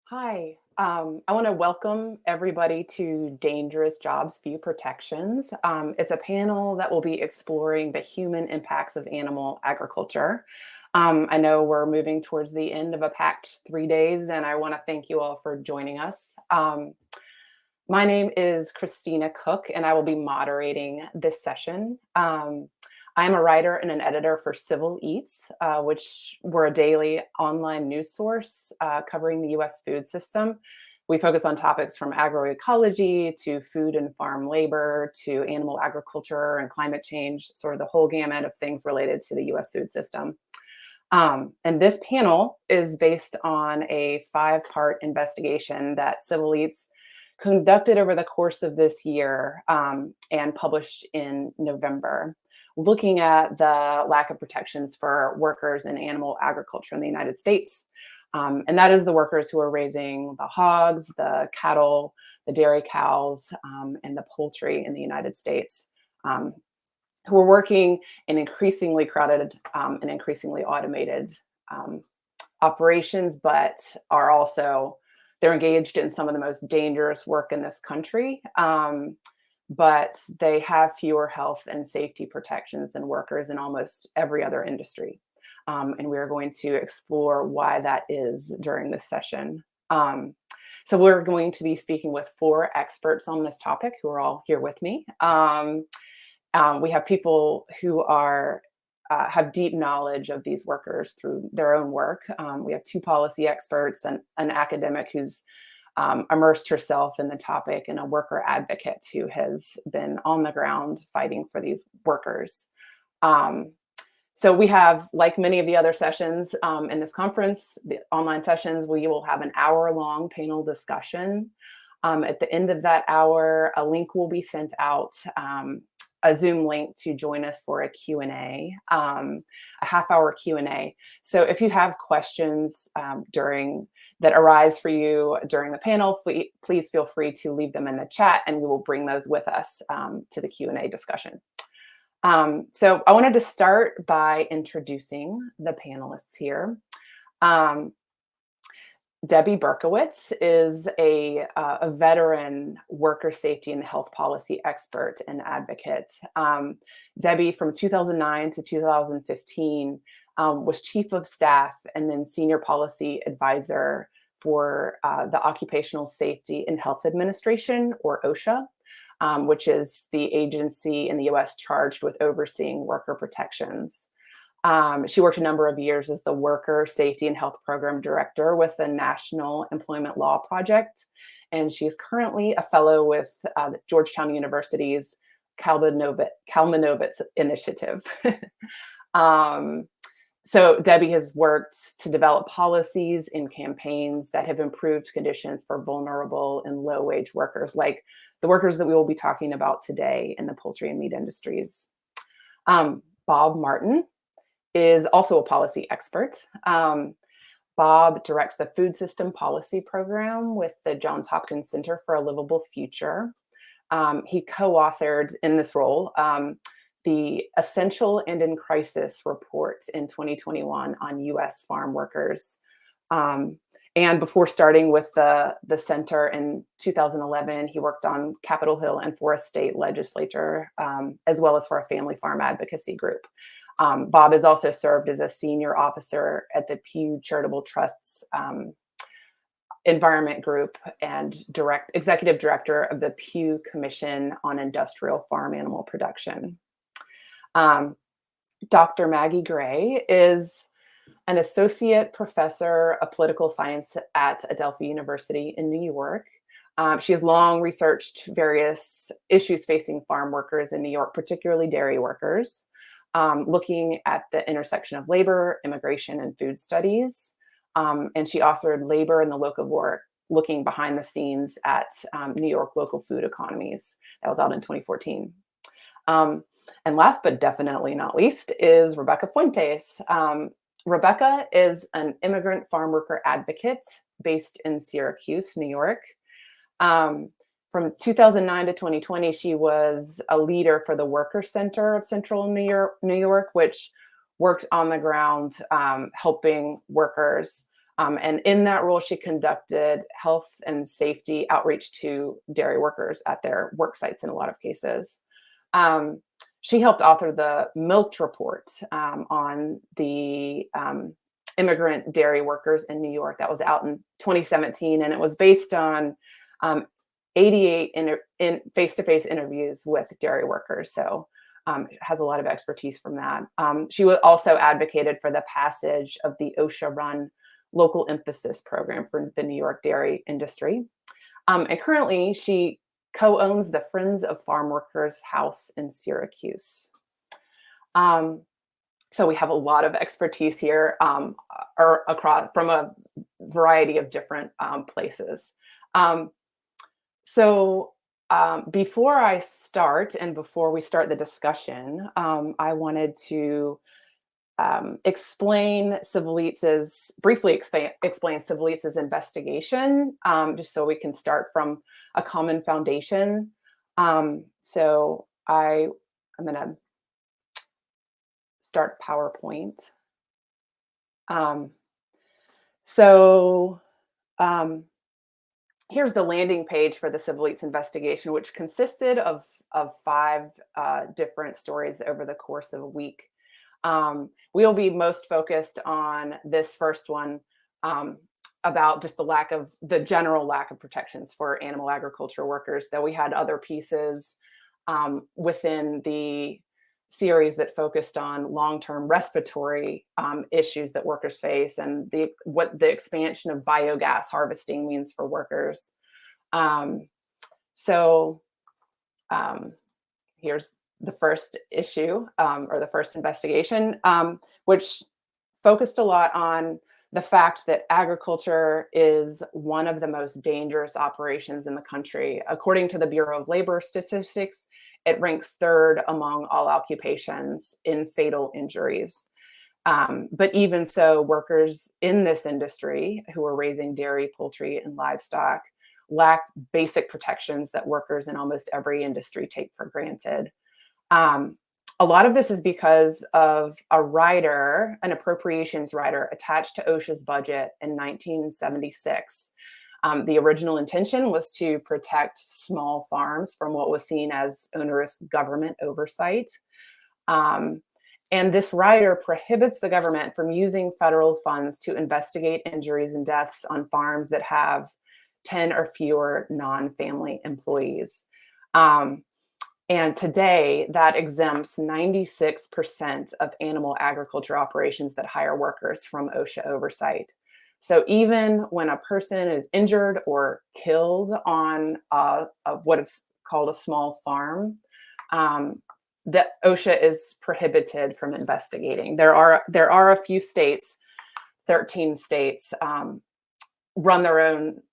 Hi, I want to welcome everybody to Dangerous Jobs Few Protections. It's a panel that will be exploring the human impacts of animal agriculture. I know we're moving towards the end of a packed 3 days, and I want to thank you all for joining us. My name is Christina Cooke, and I will be moderating this session. I'm a writer and an editor for Civil Eats, which we're a daily online news source covering the US food system. We focus on topics from agroecology to food and farm labor to animal agriculture and climate change, sort of the whole gamut of things related to the US food system. And this panel is based on a 5-part investigation that Civil Eats conducted over the course of this year and published in November, looking at the lack of protections for workers in animal agriculture in the United States. And that is the workers who are raising the hogs, the cattle, the dairy cows, and the poultry in the United States, who are working in increasingly crowded and increasingly automated operations, but are also they're engaged in some of the most dangerous work in this country, but they have fewer health and safety protections than workers in almost every other industry. And we're going to explore why that is during this session. So we're going to be speaking with 4 experts on this topic who are all here with me. We have people who have deep knowledge of these workers through their own work. We have 2 policy experts and an academic who's immersed herself in the topic, and a worker advocate who has been on the ground fighting for these workers. So we have, like many of the other sessions in this conference, the online sessions, we will have an hour-long panel discussion. At the end of that hour, a link will be sent out, a Zoom link to join us for a Q&A, a half-hour Q&A. So if you have questions that arise for you during the panel, please feel free to leave them in the chat, and we will bring those with us to the Q&A discussion. So I wanted to start by introducing the panelists here. Debbie Berkowitz is a veteran worker safety and health policy expert and advocate. Debbie, from 2009 to 2015, was chief of staff and then senior policy advisor for the Occupational Safety and Health Administration, or OSHA, which is the agency in the US charged with overseeing worker protections. She worked a number of years as the Worker Safety and Health Program Director with the National Employment Law Project, and she's currently a fellow with Georgetown University's Kalmanovitz Initiative. So Debbie has worked to develop policies and campaigns that have improved conditions for vulnerable and low-wage workers, like the workers that we will be talking about today in the poultry and meat industries. Bob Martin is also a policy expert. Bob directs the Food System Policy Program with the Johns Hopkins Center for a Livable Future. He co-authored in this role the Essential and in Crisis report in 2021 on US farm workers. And before starting with the center in 2011, he worked on Capitol Hill and for a state legislature, as well as for a family farm advocacy group. Bob has also served as a senior officer at the Pew Charitable Trust's Environment Group and executive director of the Pew Commission on Industrial Farm Animal Production. Dr. Maggie Gray is an associate professor of political science at Adelphi University in New York. She has long researched various issues facing farm workers in New York, particularly dairy workers, looking at the intersection of labor, immigration, and food studies. And she authored Labor in the Local Work, looking behind the scenes at New York local food economies. That was out in 2014. And last but definitely not least is Rebecca Fuentes. Rebecca is an immigrant farm worker advocate based in Syracuse, New York. From 2009 to 2020, she was a leader for the Worker Center of Central New York, which worked on the ground helping workers And in that role, she conducted health and safety outreach to dairy workers at their work sites in a lot of cases. Um, she helped author the Milk Report on the immigrant dairy workers in New York. That was out in 2017, and it was based on um, 88 face-to-face interviews with dairy workers. So has a lot of expertise from that. She also advocated for the passage of the OSHA-run local emphasis program for the New York dairy industry. And currently, she co-owns the Friends of Farm Workers House in Syracuse. So we have a lot of expertise here, or across from a variety of different places. Before I start and before we start the discussion, I wanted to briefly explain Civilitz's investigation, just so we can start from a common foundation. I'm going to start PowerPoint. Here's the landing page for the Civilitz's investigation, which consisted of 5 different stories over the course of a week. We'll be most focused on this first one, about just the general lack of protections for animal agriculture workers, though we had other pieces within the series that focused on long-term respiratory issues that workers face, and what the expansion of biogas harvesting means for workers. Here's the first issue, or the first investigation, which focused a lot on the fact that agriculture is one of the most dangerous operations in the country. According to the Bureau of Labor Statistics, it ranks 3rd among all occupations in fatal injuries. But even so, workers in this industry who are raising dairy, poultry, and livestock lack basic protections that workers in almost every industry take for granted. A lot of this is because of an appropriations rider attached to OSHA's budget in 1976. The original intention was to protect small farms from what was seen as onerous government oversight. And this rider prohibits the government from using federal funds to investigate injuries and deaths on farms that have 10 or fewer non-family employees. And today, that exempts 96% of animal agriculture operations that hire workers from OSHA oversight. So even when a person is injured or killed on what is called a small farm, that OSHA is prohibited from investigating. There are a few states, 13 states, that run their own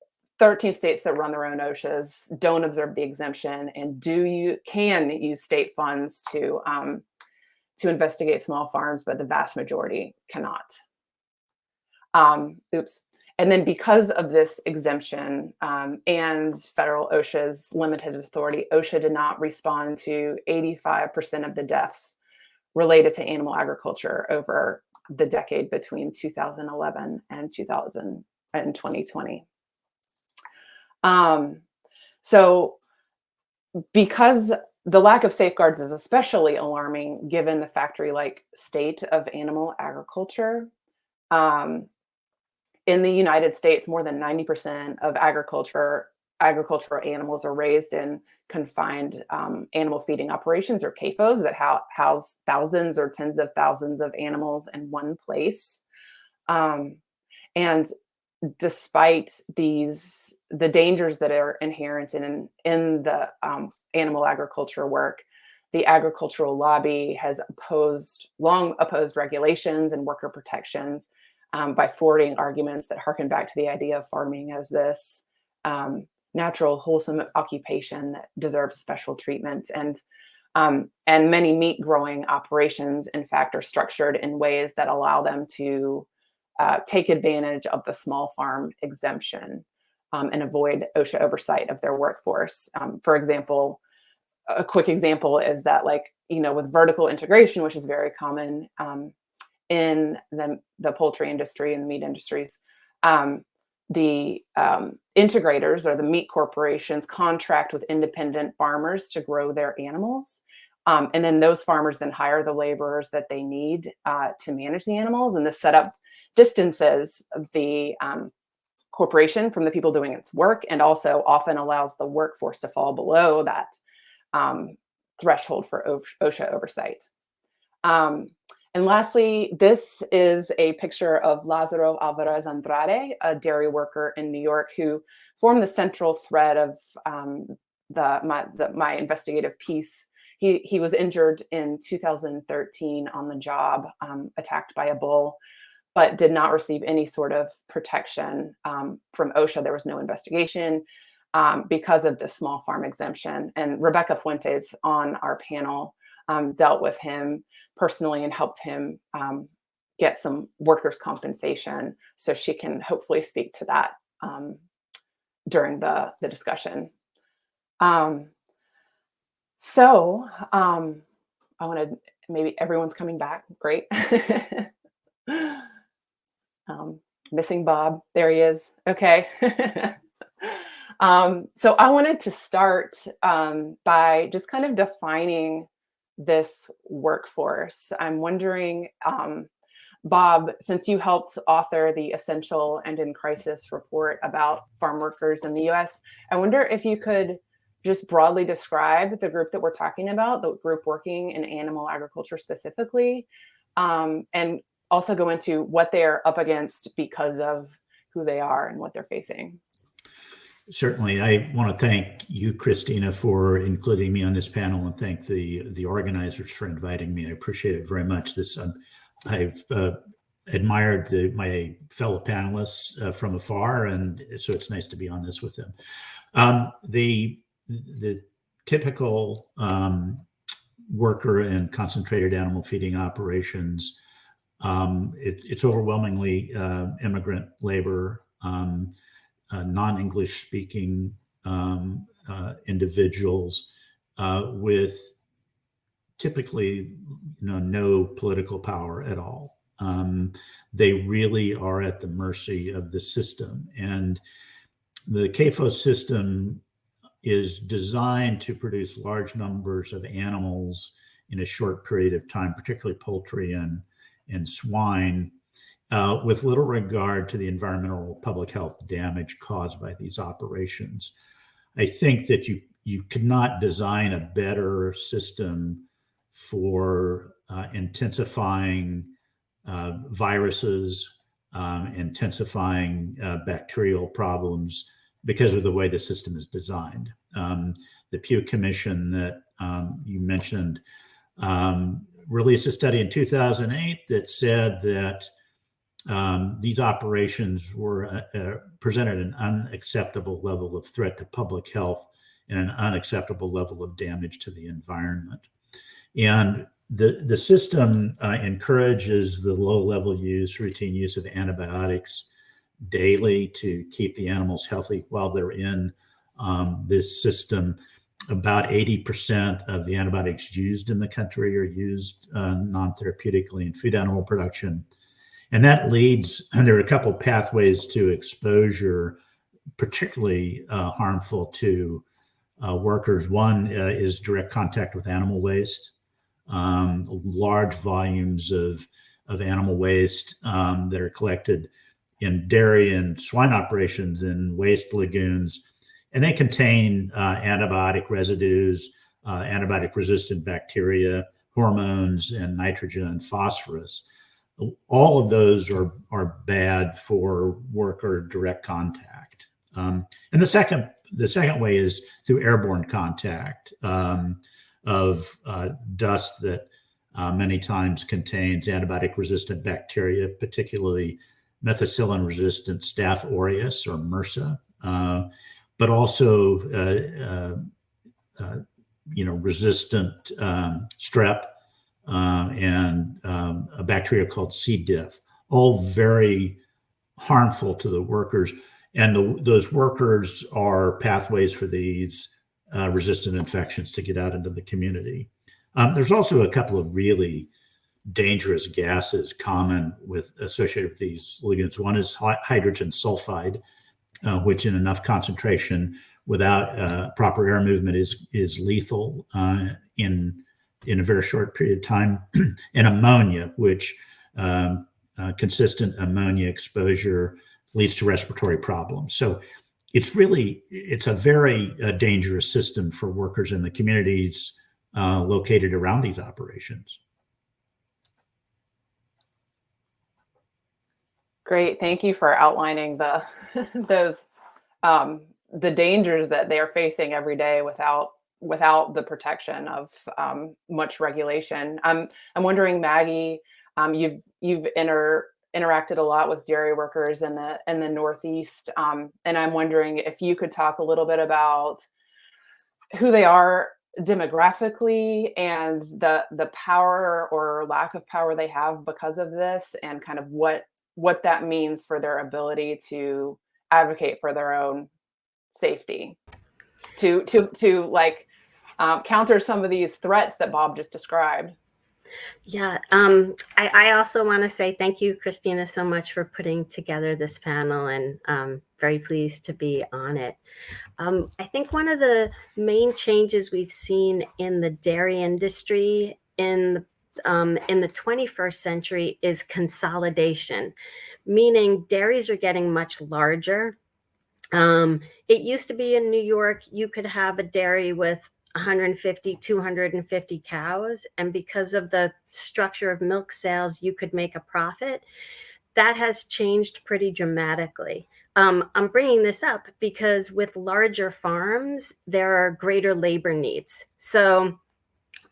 OSHAs, don't observe the exemption, and can use state funds to investigate small farms, but the vast majority cannot. And then because of this exemption and federal OSHA's limited authority, OSHA did not respond to 85% of the deaths related to animal agriculture over the decade between 2011 and 2020. So because the lack of safeguards is especially alarming given the factory-like state of animal agriculture. In the United States, more than 90% of agricultural animals are raised in confined animal feeding operations, or CAFOs, that house thousands or tens of thousands of animals in one place. And despite the dangers that are inherent in the animal agriculture work, the agricultural lobby has long opposed regulations and worker protections by forwarding arguments that harken back to the idea of farming as this natural, wholesome occupation that deserves special treatment. And many meat growing operations, in fact, are structured in ways that allow them to take advantage of the small farm exemption and avoid OSHA oversight of their workforce. For example, a quick example is that, with vertical integration, which is very common in the poultry industry and the meat industries, The integrators or the meat corporations contract with independent farmers to grow their animals. And then those farmers then hire the laborers that they need to manage the animals. And this setup distances the corporation from the people doing its work, and also often allows the workforce to fall below that threshold for OSHA oversight. And lastly, this is a picture of Lázaro Alvarez Andrade, a dairy worker in New York who formed the central thread of my investigative piece. He was injured in 2013 on the job, attacked by a bull, but did not receive any sort of protection from OSHA. There was no investigation because of the small farm exemption. And Rebecca Fuentes on our panel dealt with him personally and helped him get some workers' compensation. So she can hopefully speak to that during the discussion. I wanted, maybe everyone's coming back. Great. Missing Bob. There he is. Okay. So I wanted to start by just kind of defining this workforce. I'm wondering, Bob, since you helped author the Essential and in Crisis report about farm workers in the US, I wonder if you could just broadly describe the group that we're talking about, the group working in animal agriculture specifically, and also go into what they're up against because of who they are and what they're facing. Certainly. I want to thank you, Christina, for including me on this panel, and thank the organizers for inviting me. I appreciate it very much. I've admired my fellow panelists from afar, and so it's nice to be on this with them. The typical worker in concentrated animal feeding operations, it's overwhelmingly immigrant labor, non-English speaking individuals with typically no political power at all. They really are at the mercy of the system. And the CAFO system is designed to produce large numbers of animals in a short period of time, particularly poultry and swine, with little regard to the environmental public health damage caused by these operations. I think that you could not design a better system for intensifying viruses, intensifying bacterial problems because of the way the system is designed. The Pew Commission that you mentioned released a study in 2008 that said that these operations presented an unacceptable level of threat to public health and an unacceptable level of damage to the environment. And the system encourages the low-level routine use of antibiotics daily to keep the animals healthy while they're in this system. About 80% of the antibiotics used in the country are used non-therapeutically in food animal production. And that leads, and there are a couple of pathways to exposure, particularly harmful to workers. One is direct contact with animal waste. Large volumes of animal waste that are collected in dairy and swine operations in waste lagoons, and they contain antibiotic residues, antibiotic-resistant bacteria, hormones, and nitrogen and phosphorus. All of those are bad for worker direct contact. And the second way is through airborne contact of dust that many times contains antibiotic-resistant bacteria, particularly methicillin-resistant Staph aureus or MRSA, but also resistant strep and a bacteria called C. diff, all very harmful to the workers. And those workers are pathways for these resistant infections to get out into the community. There's also a couple of really dangerous gases common with associated with these ligands. One is hydrogen sulfide, which in enough concentration without proper air movement is lethal in a very short period of time, and ammonia, which consistent ammonia exposure leads to respiratory problems. So it's a very dangerous system for workers in the communities located around these operations. Great, thank you for outlining the those the dangers that they are facing every day without the protection of much regulation. I'm wondering, Maggie, you've interacted a lot with dairy workers in the Northeast, and I'm wondering if you could talk a little bit about who they are demographically and the power or lack of power they have because of this, and kind of what that means for their ability to advocate for their own safety, to like counter some of these threats that Bob just described. Yeah, I also want to say thank you, Christina, so much for putting together this panel, and very pleased to be on it. I think one of the main changes we've seen in the dairy industry in the 21st century is consolidation, meaning dairies are getting much larger. It used to be in New York, you could have a dairy with 150, 250 cows. And because of the structure of milk sales, you could make a profit. That has changed pretty dramatically. I'm bringing this up because with larger farms, there are greater labor needs. So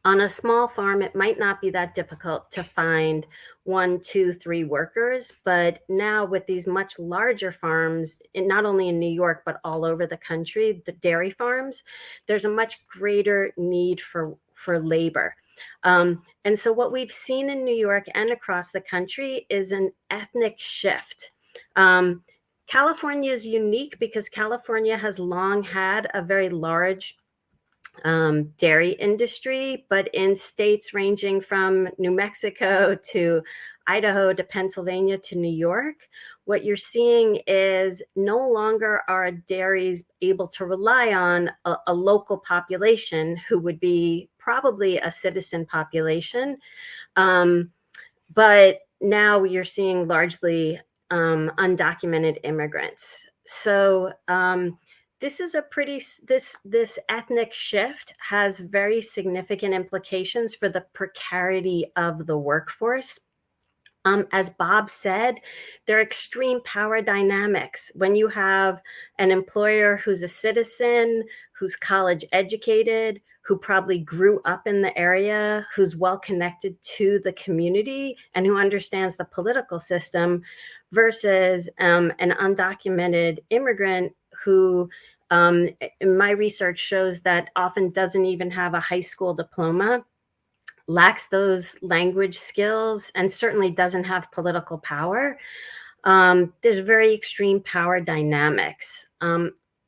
on a small farm, it might not be that difficult to find 1, 2, 3 workers. But now with these much larger farms, not only in New York, but all over the country, the dairy farms, there's a much greater need for labor. And so what we've seen in New York and across the country is an ethnic shift. California is unique because California has long had a very large dairy industry, but in states ranging from New Mexico to Idaho to Pennsylvania to New York, what you're seeing is no longer are dairies able to rely on a local population who would be probably a citizen population. But now you're seeing largely undocumented immigrants. So this is this ethnic shift has very significant implications for the precarity of the workforce. As Bob said, there are extreme power dynamics. When you have an employer who's a citizen, who's college educated, who probably grew up in the area, who's well connected to the community, and who understands the political system, versus an undocumented immigrant who, my research shows that often doesn't even have a high school diploma, lacks those language skills, and certainly doesn't have political power. There's very extreme power dynamics.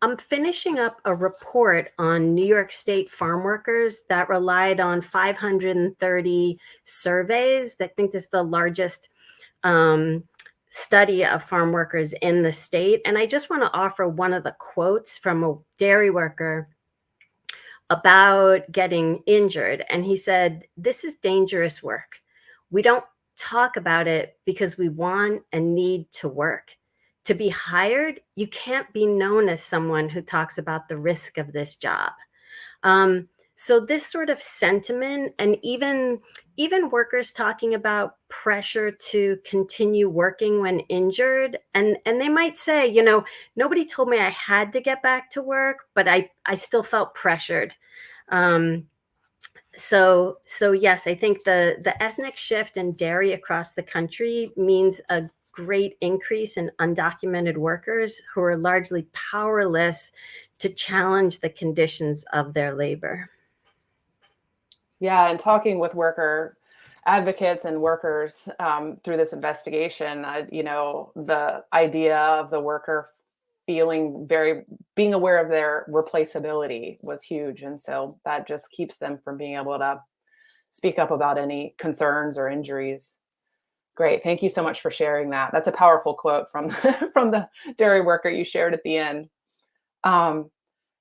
I'm finishing up a report on New York State farm workers that relied on 530 surveys. I think this is the largest study of farm workers in the state. And I just want to offer one of the quotes from a dairy worker about getting injured. And he said, "This is dangerous work. We don't talk about it because we want and need to work. To be hired, you can't be known as someone who talks about the risk of this job." So this sort of sentiment, and even workers talking about pressure to continue working when injured, and they might say, nobody told me I had to get back to work, but I still felt pressured. So yes, I think the ethnic shift in dairy across the country means a great increase in undocumented workers who are largely powerless to challenge the conditions of their labor. Yeah, and talking with worker advocates and workers through this investigation, the idea of the worker being aware of their replaceability was huge, and so that just keeps them from being able speak up about any concerns or injuries. Great. Thank you so much for sharing that. That's a powerful quote from from the dairy worker you shared at the end. Um,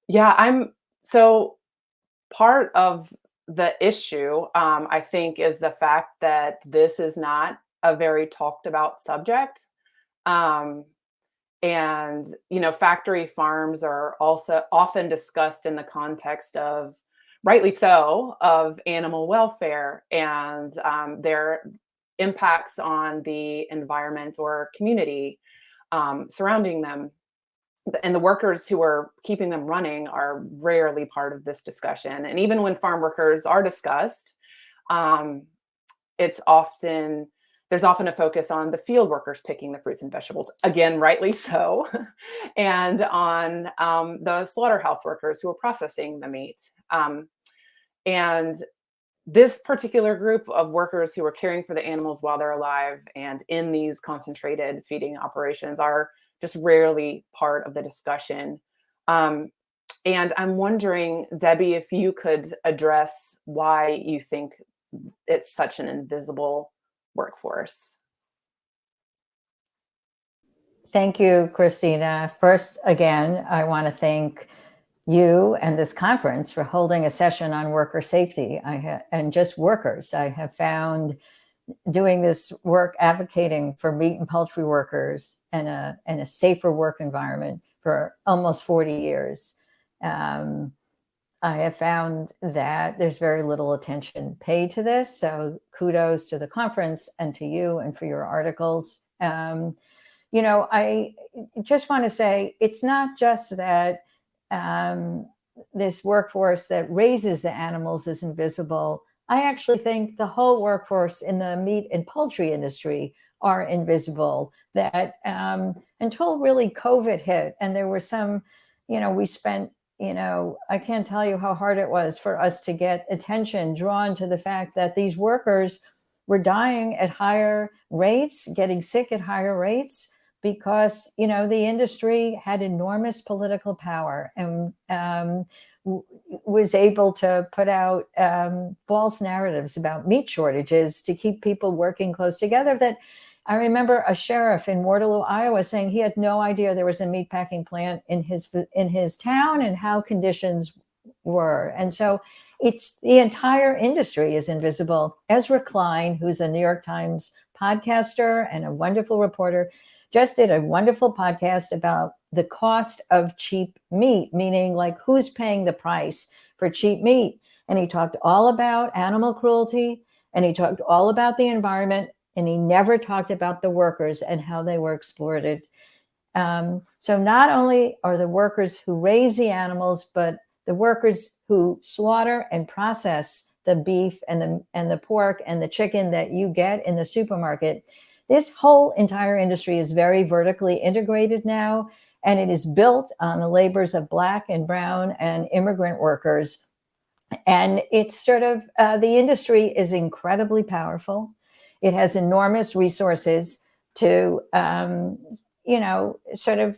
yeah, I'm so part of the issue, I think, is the fact that this is not a very talked about subject. Um, and, factory farms are also often discussed in the context of, rightly so, of animal welfare and their impacts on the environment or community surrounding them. And the workers who are keeping them running are rarely part of this discussion. And even when farm workers are discussed, um, it's often there's often a focus on the field workers picking the fruits and vegetables, again, rightly so, and on the slaughterhouse workers who are processing the meat. And this particular group of workers who are caring for the animals while they're alive and in these concentrated feeding operations are just rarely part of the discussion. Um, and I'm wondering, Debbie, if you could address why you think it's such an invisible workforce. Thank you, Christina. First, again, I want to thank you and this conference for holding a session on worker safety and just workers. I have found doing this work advocating for meat and poultry workers and a safer work environment for almost 40 years. I have found that there's very little attention paid to this. So kudos to the conference and to you and for your articles. I just want to say it's not just that this workforce that raises the animals is invisible. I actually think the whole workforce in the meat and poultry industry are invisible. That until really COVID hit, and there were some, we spent, I can't tell you how hard it was for us to get attention drawn to the fact that these workers were dying at higher rates, getting sick at higher rates, because, the industry had enormous political power and was able to put out false narratives about meat shortages to keep people working close together. That I remember a sheriff in Waterloo, Iowa, saying he had no idea there was a meat packing plant in his town and how conditions were. And so it's the entire industry is invisible. Ezra Klein, who's a New York Times podcaster and a wonderful reporter, just did a wonderful podcast about the cost of cheap meat, meaning like who's paying the price for cheap meat. And he talked all about animal cruelty, and he talked all about the environment, and he never talked about the workers and how they were exploited. So not only are the workers who raise the animals, but the workers who slaughter and process the beef and the pork and the chicken that you get in the supermarket. This whole entire industry is very vertically integrated now, and it is built on the labors of Black and brown and immigrant workers. And it's sort of, the industry is incredibly powerful. It has enormous resources to, sort of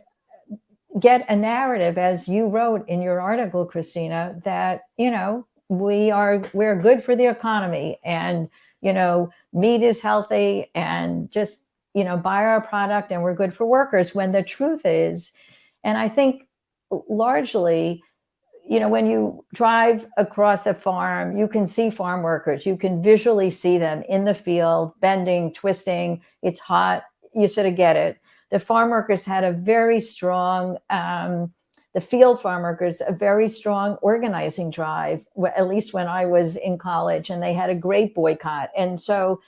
get a narrative, as you wrote in your article, Christina, that, we're good for the economy, and meat is healthy, and just, buy our product and we're good for workers, when the truth is, and I think largely, when you drive across a farm, you can see farm workers, you can visually see them in the field, bending, twisting, it's hot, you sort of get it. The farm workers had a very strong, the field farm workers, a very strong organizing drive, at least when I was in college, and they had a great boycott. And so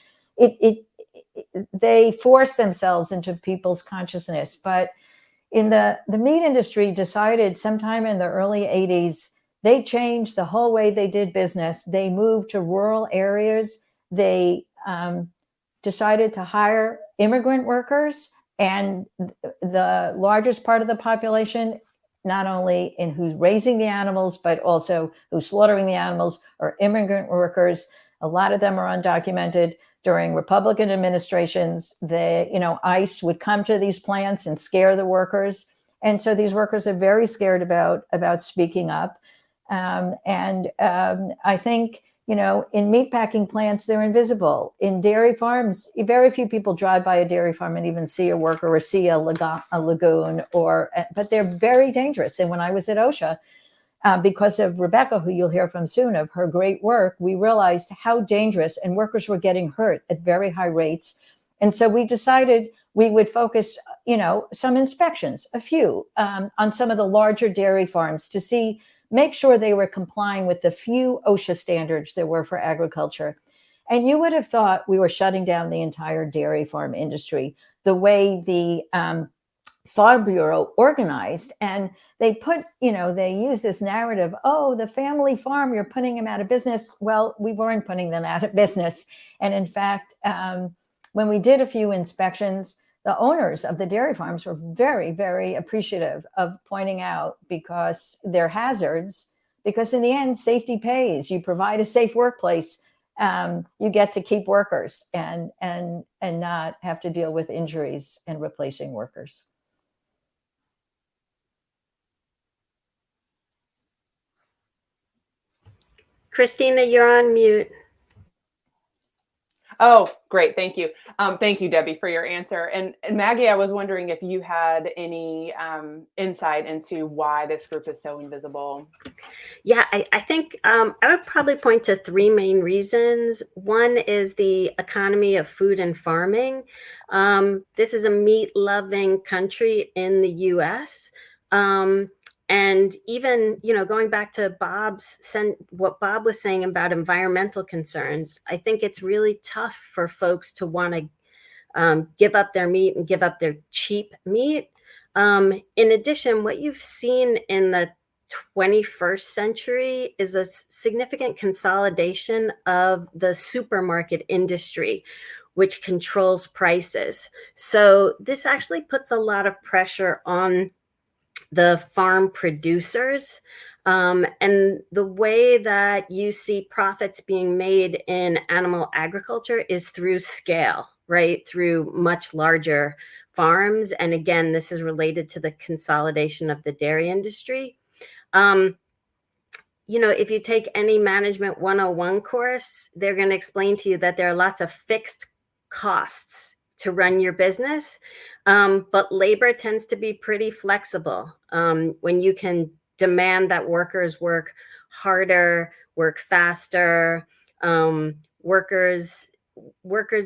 they forced themselves into people's consciousness. But in the meat industry decided sometime in the early 80s, they changed the whole way they did business. They moved to rural areas. They decided to hire immigrant workers, and the largest part of the population, not only in who's raising the animals, but also who's slaughtering the animals, are immigrant workers. A lot of them are undocumented. During Republican administrations, ICE would come to these plants and scare the workers. And so these workers are very scared about speaking up. I think, in meatpacking plants, they're invisible. In dairy farms, very few people drive by a dairy farm and even see a worker or see a lagoon, but they're very dangerous. And when I was at OSHA, because of Rebecca, who you'll hear from soon, of her great work, we realized how dangerous, and workers were getting hurt at very high rates. And so we decided we would focus, some inspections, a few, on some of the larger dairy farms to make sure they were complying with the few OSHA standards there were for agriculture. And you would have thought we were shutting down the entire dairy farm industry, the way the Farm Bureau organized. And they they use this narrative, oh, the family farm, you're putting them out of business. Well, we weren't putting them out of business. And in fact, when we did a few inspections, the owners of the dairy farms were very, very appreciative of pointing out, because they're hazards, because in the end, safety pays. You provide a safe workplace, you get to keep workers and not have to deal with injuries and replacing workers. Christina, you're on mute. Oh, great. Thank you. Thank you, Debbie, for your answer. And Maggie, I was wondering if you had any insight into why this group is so invisible. Yeah, I think I would probably point to three main reasons. One is the economy of food and farming. This is a meat-loving country in the U.S., and even, going back to what Bob was saying about environmental concerns, I think it's really tough for folks to want to give up their meat and give up their cheap meat. In addition, what you've seen in the 21st century is a significant consolidation of the supermarket industry, which controls prices. So this actually puts a lot of pressure on the farm producers. And the way that you see profits being made in animal agriculture is through scale, right? Through much larger farms. And again, this is related to the consolidation of the dairy industry. If you take any Management 101 course, they're going to explain to you that there are lots of fixed costs to run your business, but labor tends to be pretty flexible. When you can demand that workers work harder, work faster, workers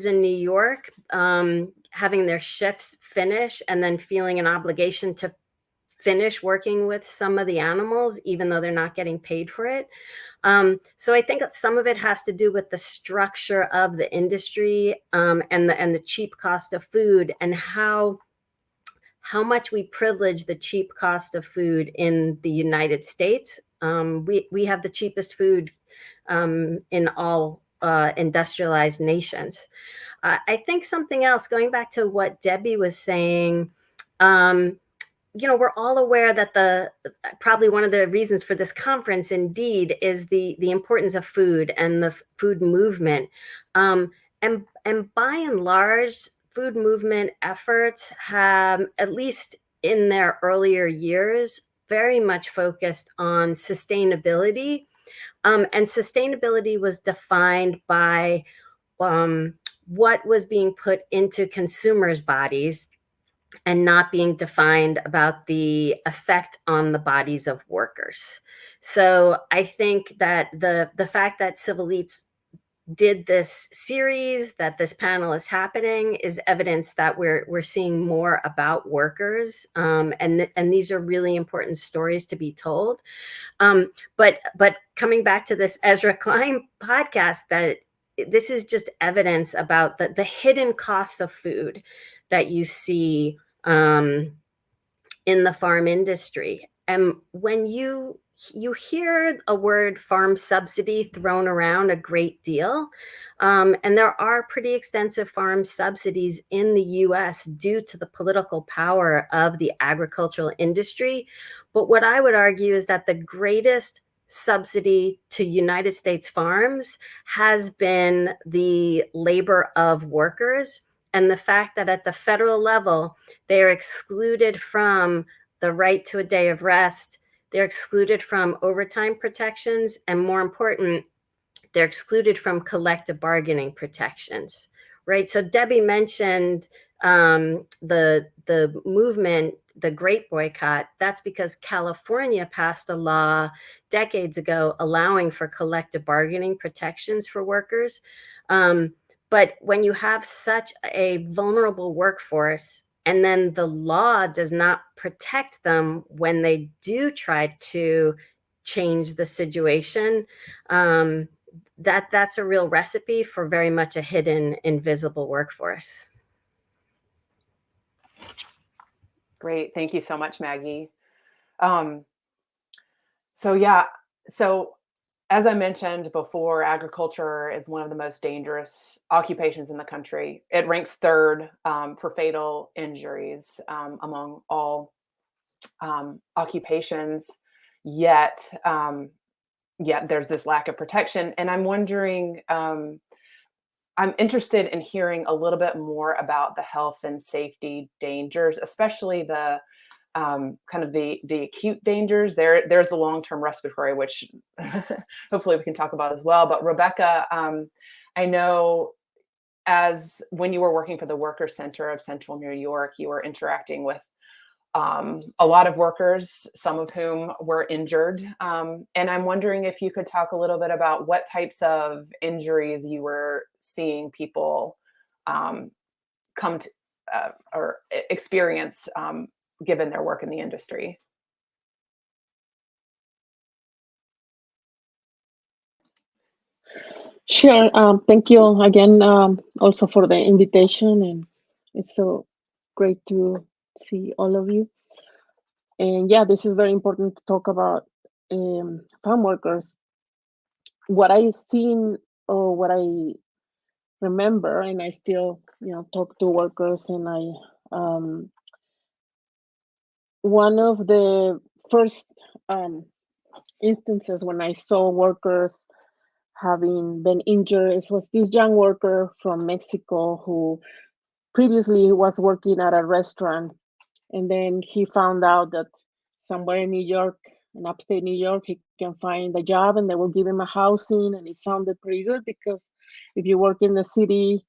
in New York having their shifts finish and then feeling an obligation to finish working with some of the animals, even though they're not getting paid for it. So I think some of it has to do with the structure of the industry and the cheap cost of food, and how much we privilege the cheap cost of food in the United States. We have the cheapest food in all industrialized nations. I think something else, going back to what Debbie was saying, we're all aware that probably one of the reasons for this conference indeed is the importance of food and the food movement. And by and large, food movement efforts have, at least in their earlier years, very much focused on sustainability. And sustainability was defined by what was being put into consumers' bodies, and not being defined about the effect on the bodies of workers. So I think that the fact that Civil Eats did this series, that this panel is happening, is evidence that we're seeing more about workers, and these are really important stories to be told. But coming back to this Ezra Klein podcast, that this is just evidence about the hidden costs of food that you see in the farm industry. And when you hear a word farm subsidy thrown around a great deal, and there are pretty extensive farm subsidies in the US due to the political power of the agricultural industry. But what I would argue is that the greatest subsidy to United States farms has been the labor of workers, and the fact that at the federal level, they are excluded from the right to a day of rest. They're excluded from overtime protections, and more important, they're excluded from collective bargaining protections, right? So Debbie mentioned the movement, the Great Boycott. That's because California passed a law decades ago allowing for collective bargaining protections for workers. But when you have such a vulnerable workforce, and then the law does not protect them when they do try to change the situation, that's a real recipe for very much a hidden, invisible workforce. Great. Thank you so much, Maggie. So as I mentioned before, agriculture is one of the most dangerous occupations in the country. It ranks third for fatal injuries among all occupations, yet there's this lack of protection. And I'm wondering, I'm interested in hearing a little bit more about the health and safety dangers, especially the kind of the acute dangers. There's the long-term respiratory, which hopefully we can talk about as well. But Rebecca, I know as when you were working for the Worker Center of Central New York, you were interacting with a lot of workers, some of whom were injured. And I'm wondering if you could talk a little bit about what types of injuries you were seeing people come to or experience given their work in the industry. Sure. Thank you again also for the invitation, and it's so great to see all of you. And yeah, this is very important to talk about farm workers. What I've seen or what I remember, and I still talk to workers, and one of the first instances when I saw workers having been injured was this young worker from Mexico who previously was working at a restaurant, and then he found out that somewhere in New York, in upstate New York, he can find a job and they will give him a housing, and it sounded pretty good because if you work in the city,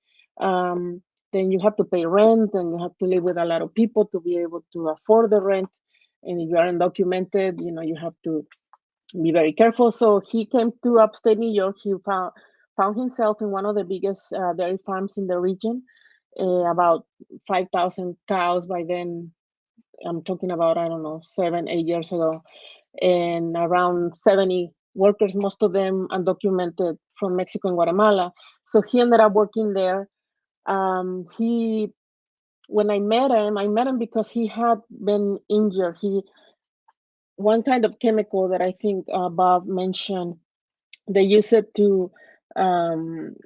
then you have to pay rent and you have to live with a lot of people to be able to afford the rent. And if you are undocumented, you have to be very careful. So he came to upstate New York. He found himself in one of the biggest dairy farms in the region, about 5,000 cows by then. I'm talking about, I don't know, 7-8 years ago, and around 70 workers, most of them undocumented from Mexico and Guatemala. So he ended up working there. When I met him because he had been injured. One kind of chemical that I think Bob mentioned, they use it to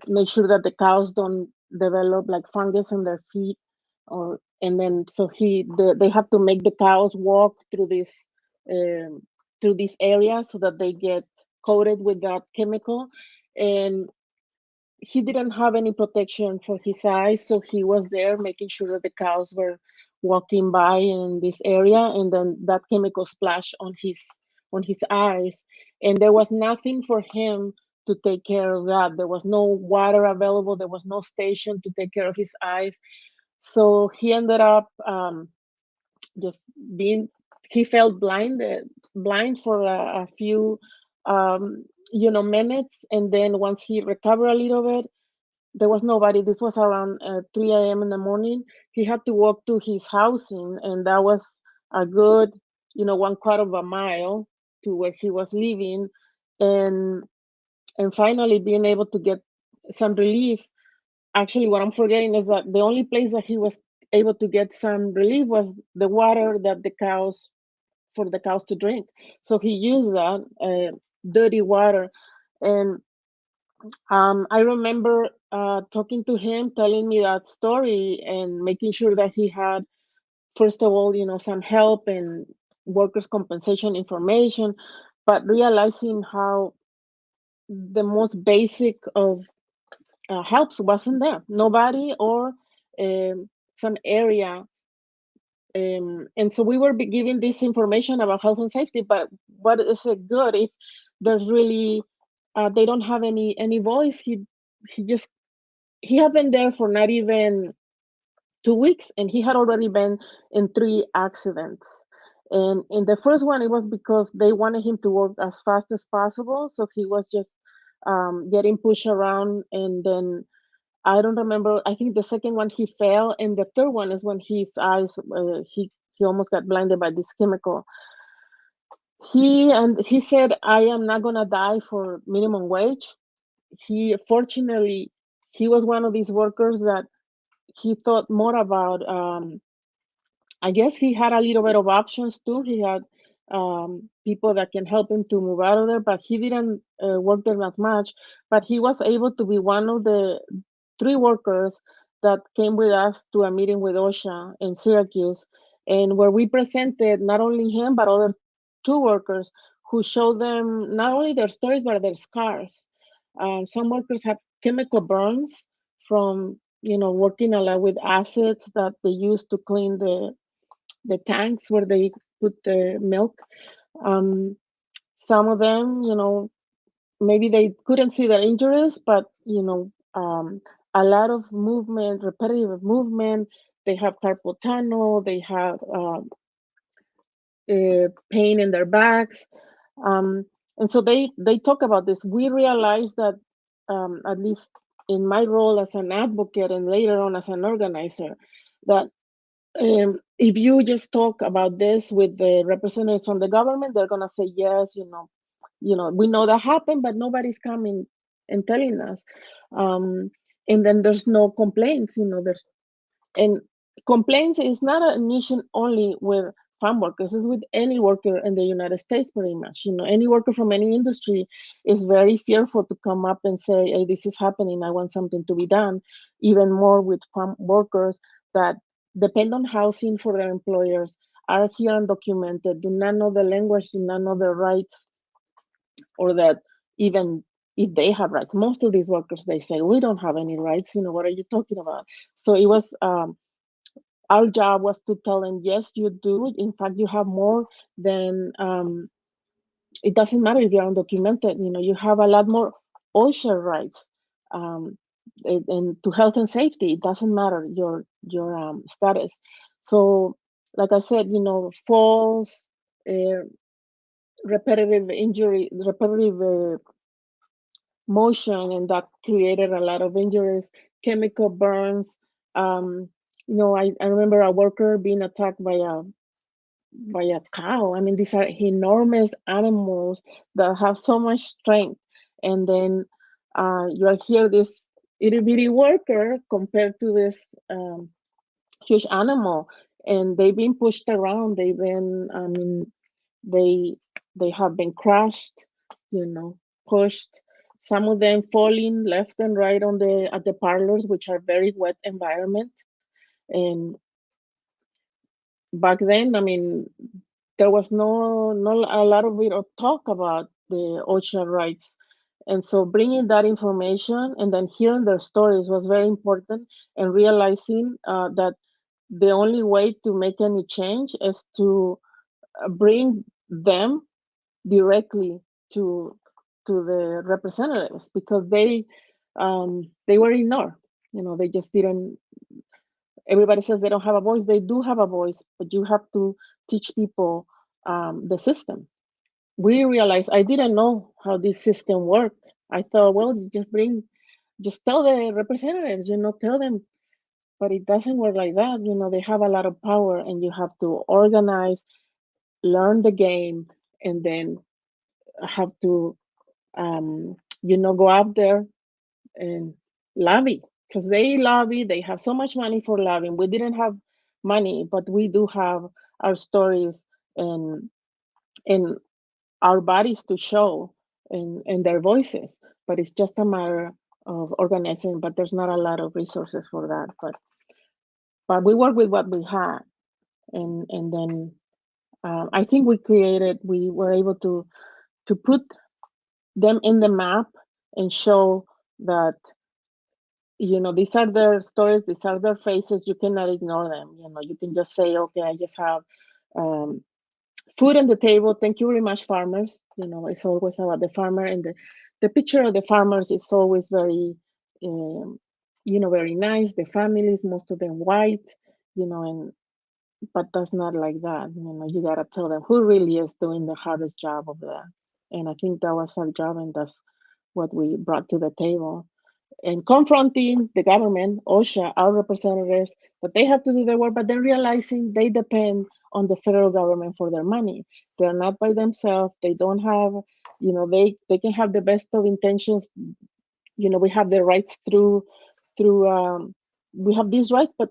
make sure that the cows don't develop like fungus in their feet, they have to make the cows walk through this area so that they get coated with that chemical. And he didn't have any protection for his eyes, so he was there making sure that the cows were walking by in this area, and then that chemical splashed on his eyes, and there was nothing for him to take care of that. There was no water available. There was no station to take care of his eyes. So he ended up he felt blind for a few minutes, and then once he recovered a little bit, there was nobody. This was around 3 a.m. in the morning. He had to walk to his housing, and that was a good 1/4 of a mile to where he was living, and finally being able to get some relief. Actually, what I'm forgetting is that the only place that he was able to get some relief was the water that for the cows to drink. So he used that dirty water. And I remember talking to him, telling me that story and making sure that he had, first of all, some help and workers' compensation information, but realizing how the most basic of helps wasn't there. Nobody or some area. And so we were giving this information about health and safety, but what is it good if there's really they don't have any voice. He had been there for not even 2 weeks, and he had already been in 3 accidents. And in the first one, it was because they wanted him to work as fast as possible, so he was just getting pushed around. And then I don't remember. I think the second one he fell, and the third one is when his eyes he almost got blinded by this chemical. He said, "I am not gonna die for minimum wage." Fortunately, he was one of these workers that he thought more about. I guess he had a little bit of options too. He had people that can help him to move out of there, but he didn't work there that much. But he was able to be one of the 3 workers that came with us to a meeting with OSHA in Syracuse, and where we presented not only him but other 2 workers who showed them not only their stories but their scars. Some workers have chemical burns from working a lot with acids that they use to clean the tanks where they put the milk. Some of them, maybe they couldn't see their injuries, but a lot of movement, repetitive movement. They have carpal tunnel. They have pain in their backs, and so they talk about this. We realize that, at least in my role as an advocate and later on as an organizer, that if you just talk about this with the representatives from the government, they're gonna say yes, we know that happened, but nobody's coming and telling us. And then there's no complaints, and complaints is not an issue only with farm workers, it's with any worker in the United States pretty much. Any worker from any industry is very fearful to come up and say, hey, this is happening, I want something to be done. Even more with farm workers that depend on housing for their employers, are here undocumented, do not know the language, do not know their rights, or that even if they have rights, most of these workers, they say, we don't have any rights, what are you talking about? So it was, our job was to tell them, yes, you do. In fact, you have more than, it doesn't matter if you're undocumented, you have a lot more OSHA rights, and to health and safety. It doesn't matter your status. So, like I said, falls, repetitive injury, repetitive motion, and that created a lot of injuries, chemical burns. I remember a worker being attacked by a cow. I mean, these are enormous animals that have so much strength, and then you are here, this itty bitty worker compared to this huge animal, and they've been pushed around. They've been, they have been crushed, pushed. Some of them falling left and right at the parlors, which are very wet environment. And back then, I mean, there was no a lot of it of talk about the OSHA rights. And so bringing that information and then hearing their stories was very important, and realizing that the only way to make any change is to bring them directly to the representatives, because they were ignored. They just didn't. Everybody says they don't have a voice. They do have a voice, but you have to teach people the system. We realized, I didn't know how this system worked. I thought, well, you just tell the representatives, tell them, but it doesn't work like that. They have a lot of power, and you have to organize, learn the game, and then have to, go out there and lobby, because they lobby. They have so much money for lobbying. We didn't have money, but we do have our stories and our bodies to show, and their voices. But it's just a matter of organizing. But there's not a lot of resources for that. But we work with what we had, and then I think we were able to put them in the map and show that, these are their stories, these are their faces. You cannot ignore them. You can just say, okay, I just have food on the table. Thank you very much, farmers. It's always about the farmer and the picture of the farmers is always very, very nice. The families, most of them white, but that's not like that. You gotta tell them who really is doing the hardest job of that. And I think that was our job, and that's what we brought to the table. And confronting the government, OSHA, our representatives, that they have to do their work, but then realizing they depend on the federal government for their money. They're not by themselves. They don't have, they can have the best of intentions. We have the rights through we have these rights, but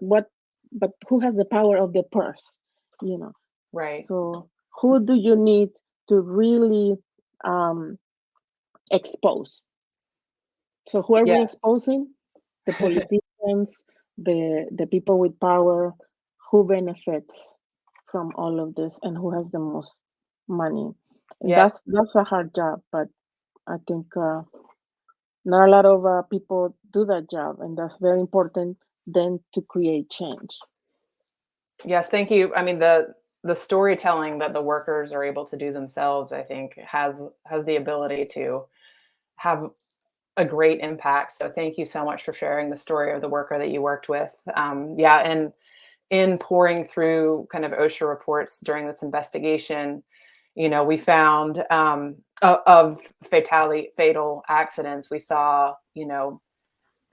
who has the power of the purse? Right. So who do you need to really expose? So who are we exposing? The politicians, the people with power, who benefits from all of this, and who has the most money. And that's a hard job, but I think not a lot of people do that job, and that's very important then to create change. Yes, thank you. I mean, the storytelling that the workers are able to do themselves, I think, has the ability to have a great impact. So thank you so much for sharing the story of the worker that you worked with. And in pouring through kind of OSHA reports during this investigation, we found of fatal accidents. We saw,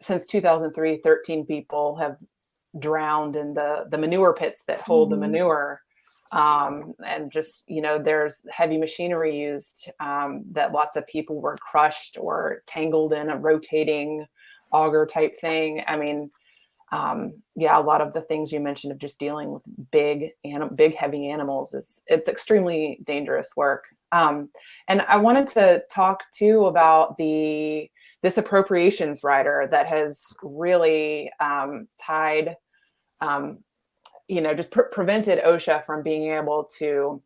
since 2003, 13 people have drowned in the manure pits that hold the manure. And just, there's heavy machinery used, that lots of people were crushed or tangled in a rotating auger type thing. I mean, a lot of the things you mentioned of just dealing with big heavy animals it's extremely dangerous work. And I wanted to talk too about this appropriations rider that has really tied, just prevented OSHA from being able to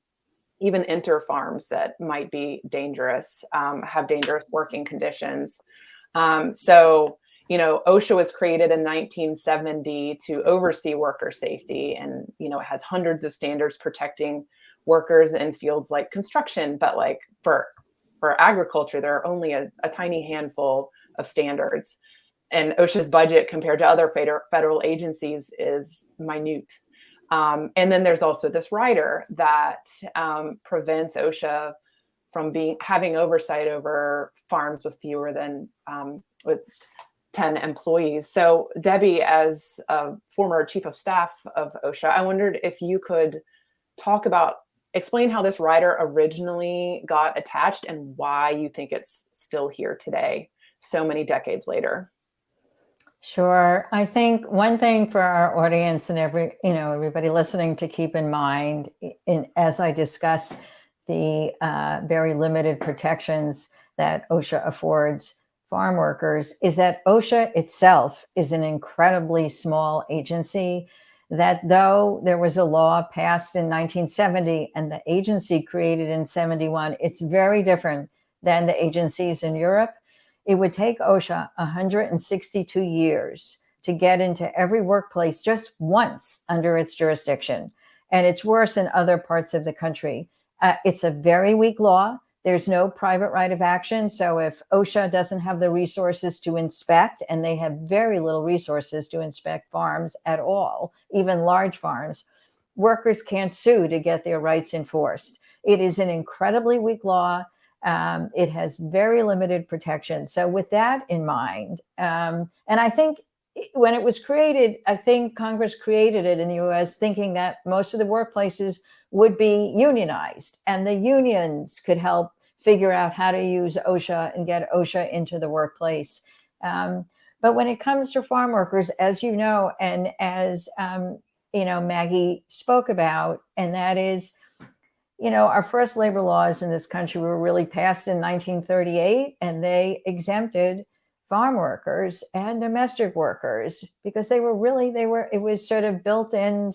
even enter farms that might be dangerous, have dangerous working conditions. So OSHA was created in 1970 to oversee worker safety, and it has hundreds of standards protecting workers in fields like construction. But like for agriculture, there are only a tiny handful of standards, and OSHA's budget compared to other federal agencies is minute. And then there's also this rider that prevents OSHA from having oversight over farms with fewer than with 10 employees. So Debbie, as a former chief of staff of OSHA, I wondered if you could explain how this rider originally got attached and why you think it's still here today, so many decades later. Sure. I think one thing for our audience and everybody listening to keep in mind, as I discuss the very limited protections that OSHA affords farm workers, is that OSHA itself is an incredibly small agency, that though there was a law passed in 1970 and the agency created in 71, it's very different than the agencies in Europe. It would take OSHA 162 years to get into every workplace just once under its jurisdiction. And it's worse in other parts of the country. It's a very weak law. There's no private right of action. So if OSHA doesn't have the resources to inspect, and they have very little resources to inspect farms at all, even large farms, workers can't sue to get their rights enforced. It is an incredibly weak law. It has very limited protection. So with that in mind, and I think when it was created, I think Congress created it in the US thinking that most of the workplaces would be unionized, and the unions could help figure out how to use OSHA and get OSHA into the workplace. But when it comes to farm workers, as you know, and as Maggie spoke about, and that is, our first labor laws in this country were really passed in 1938, and they exempted farm workers and domestic workers because it was sort of built in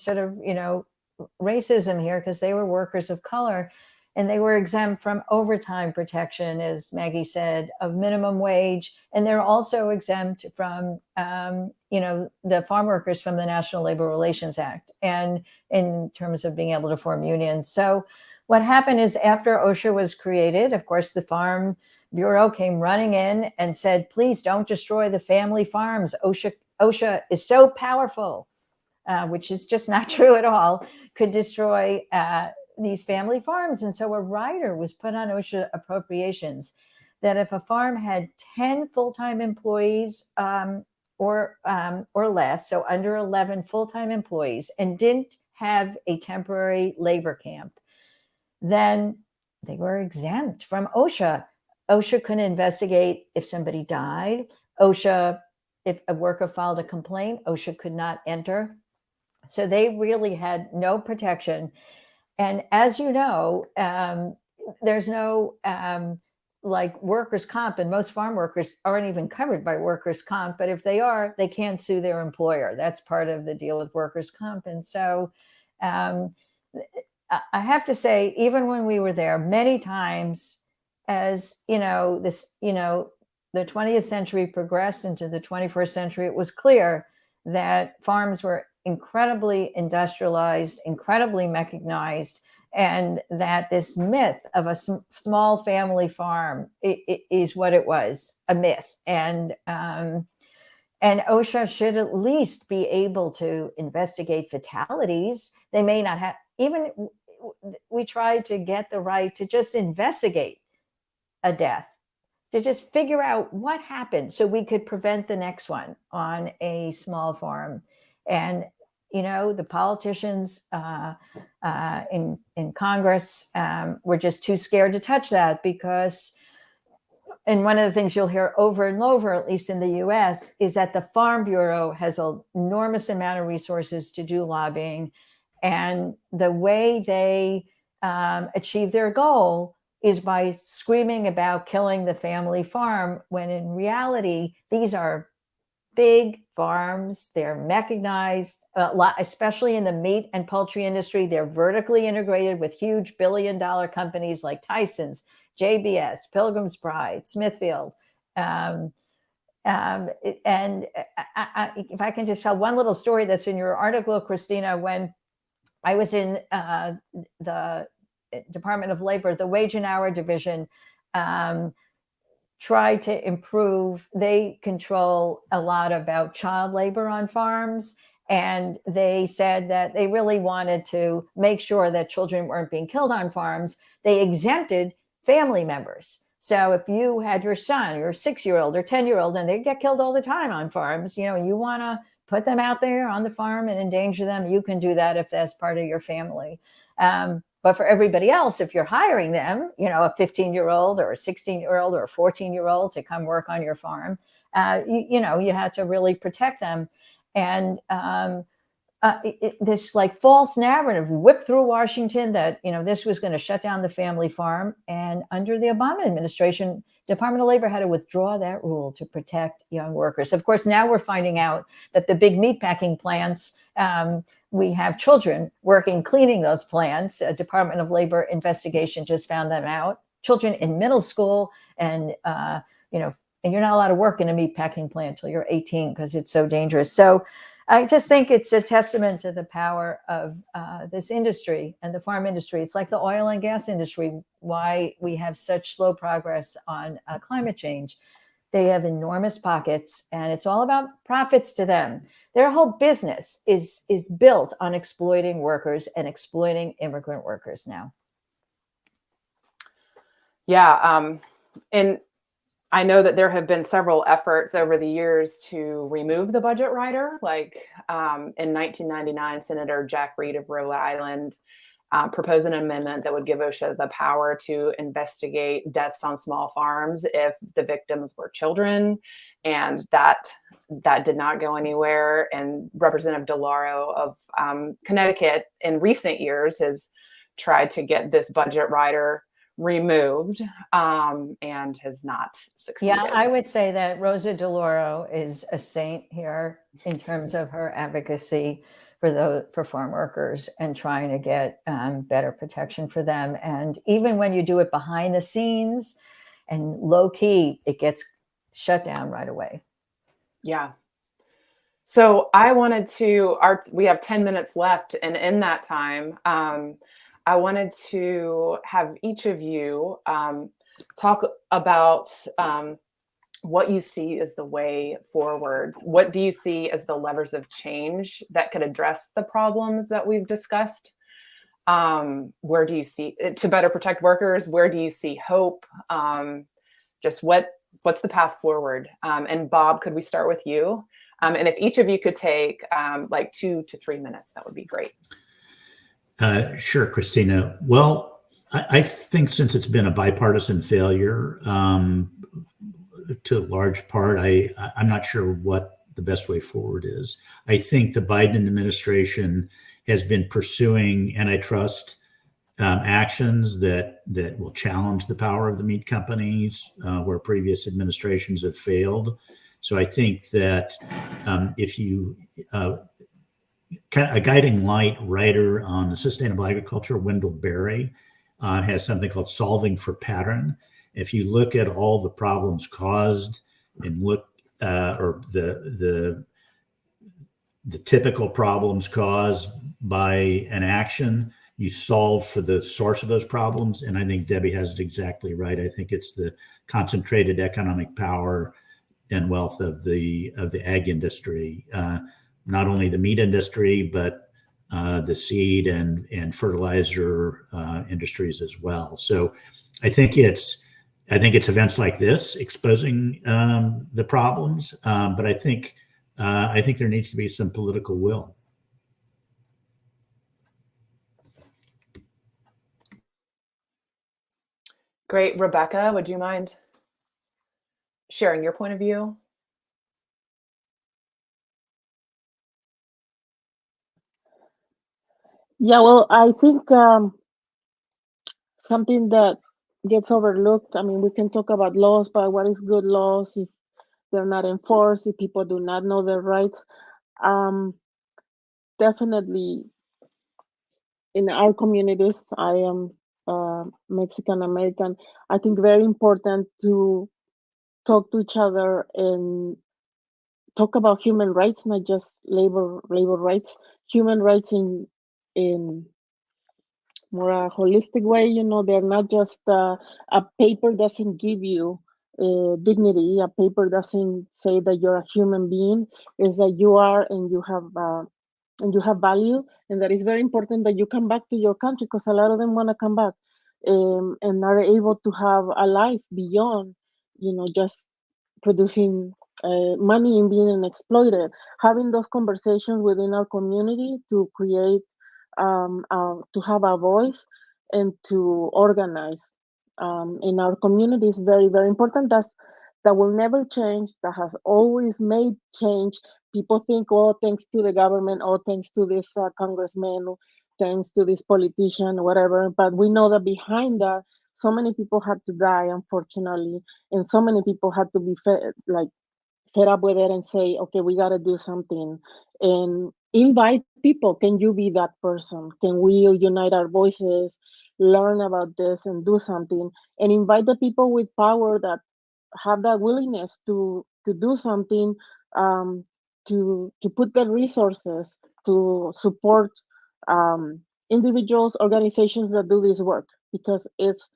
racism here, because they were workers of color, and they were exempt from overtime protection, as Maggie said, of minimum wage. And they're also exempt from, the farm workers from the National Labor Relations Act, and in terms of being able to form unions. So what happened is after OSHA was created, of course, the Farm Bureau came running in and said, please don't destroy the family farms. OSHA is so powerful, which is just not true at all, could destroy these family farms. And so a rider was put on OSHA appropriations that if a farm had 10 full-time employees or less, so under 11 full-time employees, and didn't have a temporary labor camp, then they were exempt from OSHA. OSHA couldn't investigate if somebody died. OSHA, if a worker filed a complaint, OSHA could not enter. So they really had no protection. And as you know, there's no like workers' comp, and most farm workers aren't even covered by workers' comp. But if they are, they can't sue their employer. That's part of the deal with workers' comp. And so I have to say, even when we were there, many times, as you know, the 20th century progressed into the 21st century, it was clear that farms were incredibly industrialized, incredibly mechanized, and that this myth of a small family farm is what it was, a myth. And OSHA should at least be able to investigate fatalities. They may not have, even we tried to get the right to just investigate a death, to just figure out what happened so we could prevent the next one on a small farm. And you know, the politicians in Congress were just too scared to touch that because, and one of the things you'll hear over and over, at least in the US, is that the Farm Bureau has an enormous amount of resources to do lobbying. And the way they achieve their goal is by screaming about killing the family farm, when in reality, these are big farms. They're mechanized, especially in the meat and poultry industry. They're vertically integrated with huge billion-dollar companies like Tyson's, JBS, Pilgrim's Pride, Smithfield. And if I can just tell one little story that's in your article, Christina, when I was in the Department of Labor, the Wage and Hour Division, try to improve. They control a lot about child labor on farms. And they said that they really wanted to make sure that children weren't being killed on farms. They exempted family members. So if you had your son, your 6-year-old or 10-year-old, and they get killed all the time on farms, you know, you want to put them out there on the farm and endanger them, you can do that if that's part of your family. But for everybody else, if you're hiring them, you know, a 15-year-old or a 16-year-old or a 14-year-old to come work on your farm, you know, you have to really protect them. And this like false narrative whipped through Washington that, you know, this was going to shut down the family farm. And under the Obama administration, Department of Labor had to withdraw that rule to protect young workers. Of course, now we're finding out that the big meatpacking plants, we have children working, cleaning those plants. A Department of Labor investigation just found them out. Children in middle school, and you know, and you're not allowed to work in a meatpacking plant till you're 18 because it's so dangerous. So I just think it's a testament to the power of this industry and the farm industry. It's like the oil and gas industry, why we have such slow progress on climate change. They have enormous pockets, and it's all about profits to them. Their whole business is built on exploiting workers and exploiting immigrant workers now. Yeah, and I know that there have been several efforts over the years to remove the budget rider. Like in 1999, Senator Jack Reed of Rhode Island proposed an amendment that would give OSHA the power to investigate deaths on small farms if the victims were children, and that did not go anywhere. And Representative DeLauro of Connecticut in recent years has tried to get this budget rider removed and has not succeeded. Yeah, I would say that Rosa DeLauro is a saint here in terms of her advocacy for farm workers and trying to get better protection for them. And even when you do it behind the scenes and low key, it gets shut down right away. Yeah. So I wanted to, we have 10 minutes left, and in that time, I wanted to have each of you talk about what you see as the way forwards. What do you see as the levers of change that could address the problems that we've discussed? Where do you see to better protect workers? Where do you see hope? Just what's the path forward? And Bob, could we start with you? And if each of you could take like 2 to 3 minutes, that would be great. Sure, Christina. Well, I think since it's been a bipartisan failure, to a large part, I'm not sure what the best way forward is. I think the Biden administration has been pursuing antitrust actions that will challenge the power of the meat companies, where previous administrations have failed. So I think that if you a guiding light writer on sustainable agriculture, Wendell Berry, has something called Solving for Pattern. If you look at all the problems caused and look, or the typical problems caused by an action, you solve for the source of those problems. And I think Debbie has it exactly right. I think it's the concentrated economic power and wealth of the ag industry, not only the meat industry, but the seed and fertilizer industries as well. So I think it's events like this exposing the problems, but I think there needs to be some political will. Great. Rebecca, would you mind sharing your point of view? Yeah, well, I think something that gets overlooked, I mean, we can talk about laws, but what is good laws if they're not enforced, if people do not know their rights? Definitely in our communities, I am Mexican American, I think very important to talk to each other and talk about human rights, not just labor rights, human rights in more a holistic way. You know, they're not just a paper doesn't give you dignity. A paper doesn't say that you're a human being. Is that you are and you have value, and that is very important that you come back to your country, because a lot of them want to come back and are able to have a life beyond, you know, just producing money and being exploited. Having those conversations within our community to create, to have a voice and to organize in our community is very, very important. That will never change. That has always made change. People think, oh, thanks to the government, oh, thanks to this congressman, thanks to this politician, whatever. But we know that behind that, so many people had to die, unfortunately, and so many people had to be fed up with it and say, okay, we got to do something, and invite people. Can you be that person? Can we unite our voices, learn about this, and do something, and invite the people with power that have that willingness to do something, to put the resources to support individuals, organizations that do this work, because it's,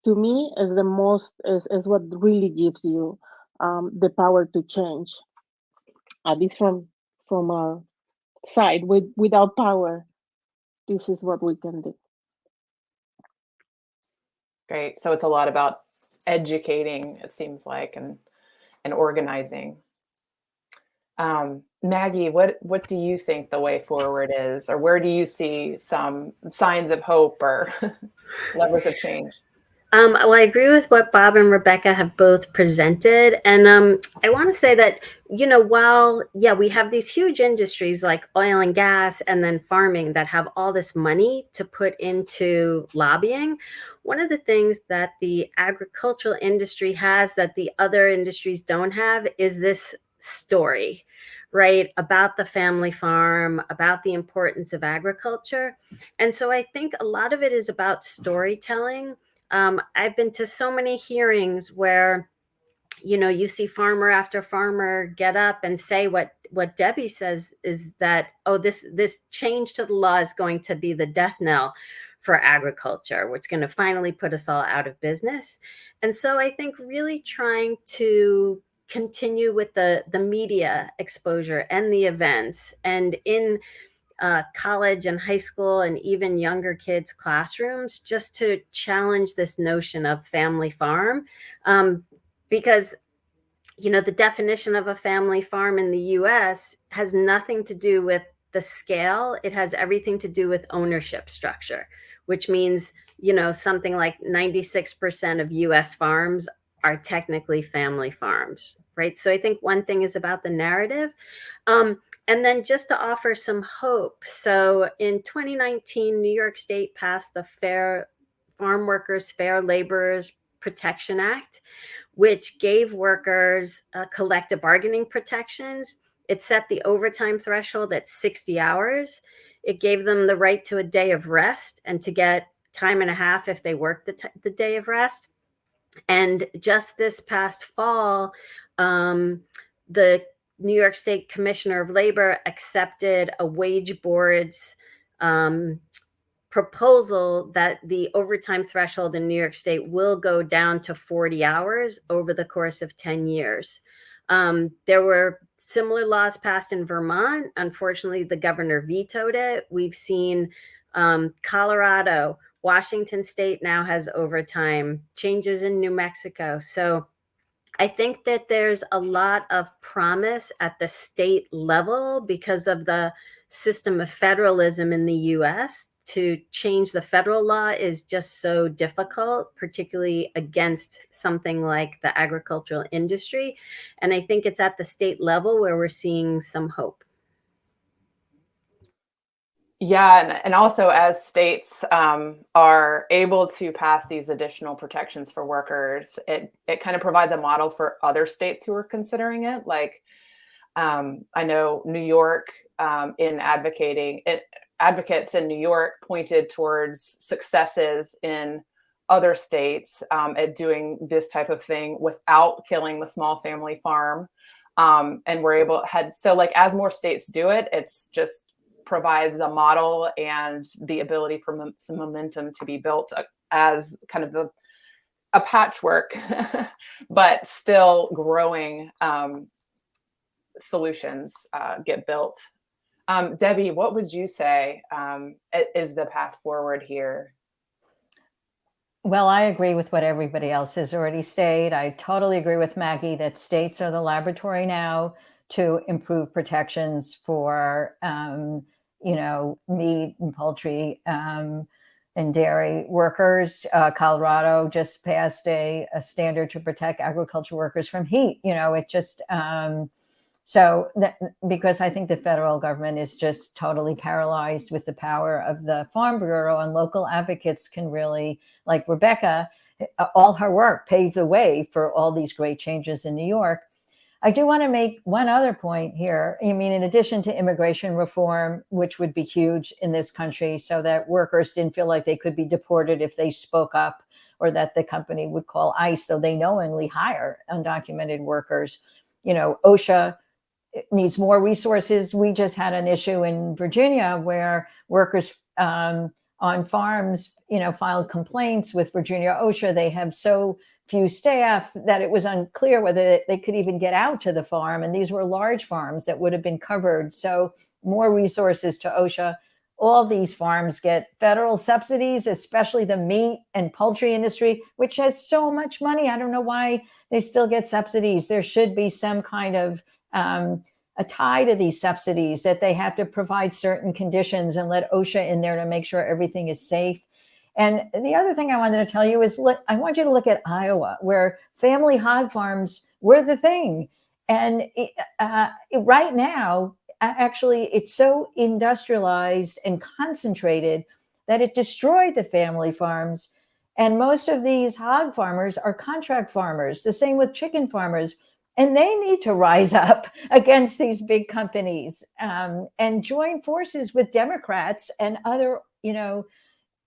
to me, is the most is what really gives you the power to change. At least from our side, without power, this is what we can do. Great. So it's a lot about educating, it seems like, and organizing. Maggie, what do you think the way forward is, or where do you see some signs of hope or levers of change? Well, I agree with what Bob and Rebecca have both presented. And I want to say that, you know, while, yeah, we have these huge industries like oil and gas and then farming that have all this money to put into lobbying, one of the things that the agricultural industry has that the other industries don't have is this story, right, about the family farm, about the importance of agriculture. And so I think a lot of it is about storytelling. I've been to so many hearings where, you know, you see farmer after farmer get up and say what Debbie says is that, oh, this change to the law is going to be the death knell for agriculture, which is going to finally put us all out of business. And so I think really trying to continue with the media exposure and the events, and in college and high school and even younger kids' classrooms, just to challenge this notion of family farm. Because, the definition of a family farm in the US has nothing to do with the scale. It has everything to do with ownership structure, which means, something like 96% of US farms are technically family farms, right? So I think one thing is about the narrative. And then just to offer some hope. So in 2019, New York State passed the Farm Workers, Fair Laborers Protection Act, which gave workers collective bargaining protections. It set the overtime threshold at 60 hours. It gave them the right to a day of rest and to get time and a half if they worked the day of rest. And just this past fall, the New York State Commissioner of Labor accepted a wage board's proposal that the overtime threshold in New York State will go down to 40 hours over the course of 10 years. There were similar laws passed in Vermont. Unfortunately, the governor vetoed it. We've seen Colorado, Washington State now has overtime, changes in New Mexico. So I think that there's a lot of promise at the state level because of the system of federalism in the US. To change the federal law is just so difficult, particularly against something like the agricultural industry. And I think it's at the state level where we're seeing some hope. Yeah, and also as states are able to pass these additional protections for workers, it kind of provides a model for other states who are considering it. Like I know New York advocates in New York pointed towards successes in other states at doing this type of thing without killing the small family farm. And like as more states do it, it's just provides a model and the ability for some momentum to be built as kind of a patchwork, but still growing solutions get built. Debbie, what would you say is the path forward here? Well, I agree with what everybody else has already stated. I totally agree with Maggie that states are the laboratory now to improve protections for meat and poultry and dairy workers. Colorado just passed a standard to protect agriculture workers from heat. It just because I think the federal government is just totally paralyzed with the power of the Farm Bureau, and local advocates can really, like Rebecca, all her work paved the way for all these great changes in New York. I do want to make one other point here. I mean, in addition to immigration reform, which would be huge in this country so that workers didn't feel like they could be deported if they spoke up, or that the company would call ICE, though they knowingly hire undocumented workers. OSHA needs more resources. We just had an issue in Virginia where workers on farms, filed complaints with Virginia OSHA. They have so few staff that it was unclear whether they could even get out to the farm. And these were large farms that would have been covered. So more resources to OSHA. All these farms get federal subsidies, especially the meat and poultry industry, which has so much money. I don't know why they still get subsidies. There should be some kind of a tie to these subsidies, that they have to provide certain conditions and let OSHA in there to make sure everything is safe. And the other thing I wanted to tell you is, I want you to look at Iowa, where family hog farms were the thing. And right now, actually, it's so industrialized and concentrated that it destroyed the family farms. And most of these hog farmers are contract farmers, the same with chicken farmers. And they need to rise up against these big companies and join forces with Democrats and other,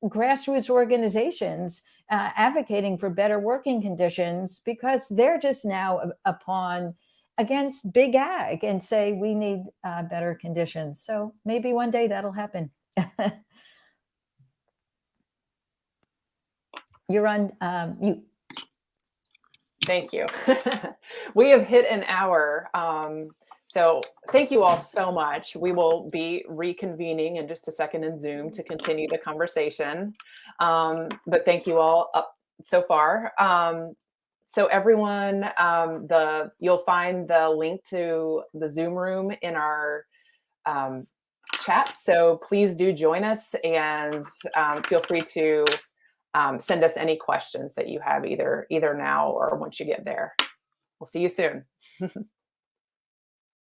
grassroots organizations advocating for better working conditions, because they're just now a pawn against big ag and say we need better conditions. So maybe one day that'll happen. you're on mute. Thank you. We have hit an hour. So thank you all so much. We will be reconvening in just a second in Zoom to continue the conversation. But thank you all up so far. So everyone, you'll find the link to the Zoom room in our chat. So please do join us, and feel free to send us any questions that you have either now or once you get there. We'll see you soon.